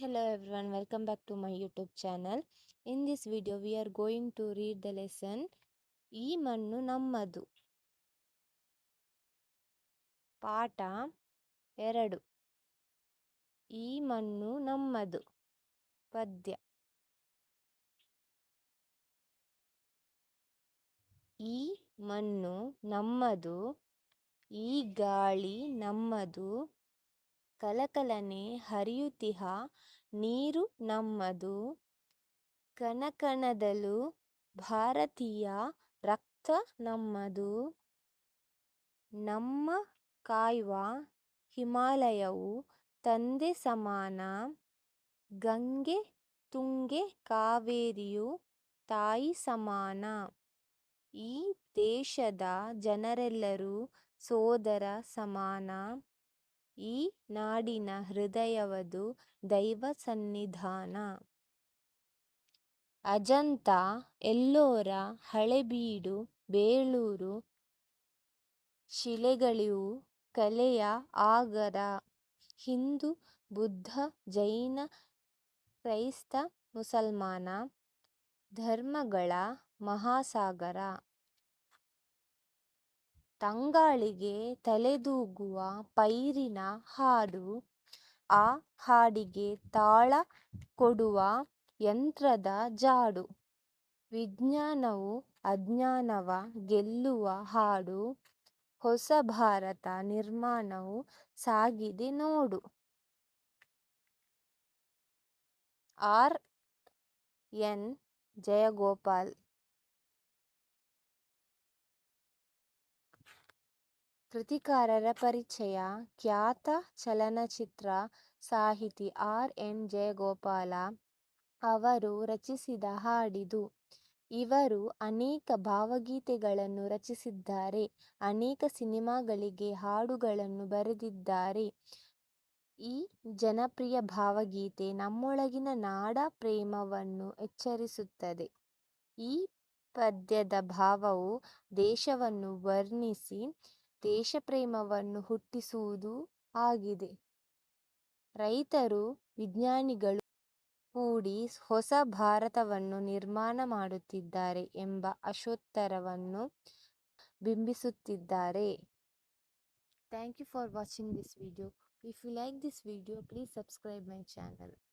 Hello everyone, welcome back to my YouTube channel. In this video we are going to read the lesson ಈ ಮಣ್ಣು ನಮ್ಮದು. ಪಾಠ 2. ಈ ಮಣ್ಣು ನಮ್ಮದು. ಪದ್ಯ. ಈ ಮಣ್ಣು ನಮ್ಮದು, ಈ ಗಾಳಿ ನಮ್ಮದು, ಕಲಕಲನೆ ಹರಿಯುತ್ತಿಹ ನೀರು ನಮ್ಮದು, ಕಣಕಣದಲ್ಲೂ ಭಾರತೀಯ ರಕ್ತ ನಮ್ಮದು, ನಮ್ಮ ಕಾಯುವ ಹಿಮಾಲಯವು ತಂದೆ ಸಮಾನ, ಗಂಗೆ ತುಂಗೆ ಕಾವೇರಿಯು ತಾಯಿ ಸಮಾನ, ಈ ದೇಶದ ಜನರೆಲ್ಲರೂ ಸೋದರ ಸಮಾನ, ಈ ನಾಡಿನ ಹೃದಯವದು ದೈವ ಸನ್ನಿಧಾನ. ಅಜಂತ, ಎಲ್ಲೋರ, ಹಳೆಬೀಡು, ಬೇಳೂರು ಶಿಲೆಗಳಿವು ಕಲೆಯ ಆಗರ, ಹಿಂದೂ ಬುದ್ಧ ಜೈನ ಕ್ರೈಸ್ತ ಮುಸಲ್ಮಾನ ಧರ್ಮಗಳ ಮಹಾಸಾಗರ. ತಂಗಾಳಿಗೆ ತಲೆದೂಗುವ ಪೈರಿನ ಹಾಡು, ಆ ಹಾಡಿಗೆ ತಾಳ ಕೊಡುವ ಯಂತ್ರದ ಜಾಡು, ವಿಜ್ಞಾನವು ಅಜ್ಞಾನವ ಗೆಲ್ಲುವ ಹಾಡು, ಹೊಸ ಭಾರತ ನಿರ್ಮಾಣವು ಸಾಗಿದೆ ನೋಡು. ಆರ್. ಎನ್. ಜಯಗೋಪಾಲ್. ಕೃತಿಕಾರರ ಪರಿಚಯ. ಖ್ಯಾತ ಚಲನಚಿತ್ರ ಸಾಹಿತಿ ಆರ್. ಎನ್. ಜಯಗೋಪಾಲ ಅವರು ರಚಿಸಿದ ಹಾಡಿದು. ಇವರು ಅನೇಕ ಭಾವಗೀತೆಗಳನ್ನು ರಚಿಸಿದ್ದಾರೆ, ಅನೇಕ ಸಿನಿಮಾಗಳಿಗೆ ಹಾಡುಗಳನ್ನು ಬರೆದಿದ್ದಾರೆ. ಈ ಜನಪ್ರಿಯ ಭಾವಗೀತೆ ನಮ್ಮೊಳಗಿನ ನಾಡ ಪ್ರೇಮವನ್ನು ಎಚ್ಚರಿಸುತ್ತದೆ. ಈ ಪದ್ಯದ ಭಾವವು ದೇಶವನ್ನು ವರ್ಣಿಸಿ ದೇಶಪ್ರೇಮವನ್ನು ಹುಟ್ಟಿಸುವುದೂ ಆಗಿದೆ. ರೈತರು ವಿಜ್ಞಾನಿಗಳು ಕೂಡಿ ಹೊಸ ಭಾರತವನ್ನು ನಿರ್ಮಾಣ ಮಾಡುತ್ತಿದ್ದಾರೆ ಎಂಬ ಆಶೋತ್ತರವನ್ನು ಬಿಂಬಿಸುತ್ತಿದ್ದಾರೆ. Thank you for watching this video. If you like this video, please subscribe my channel.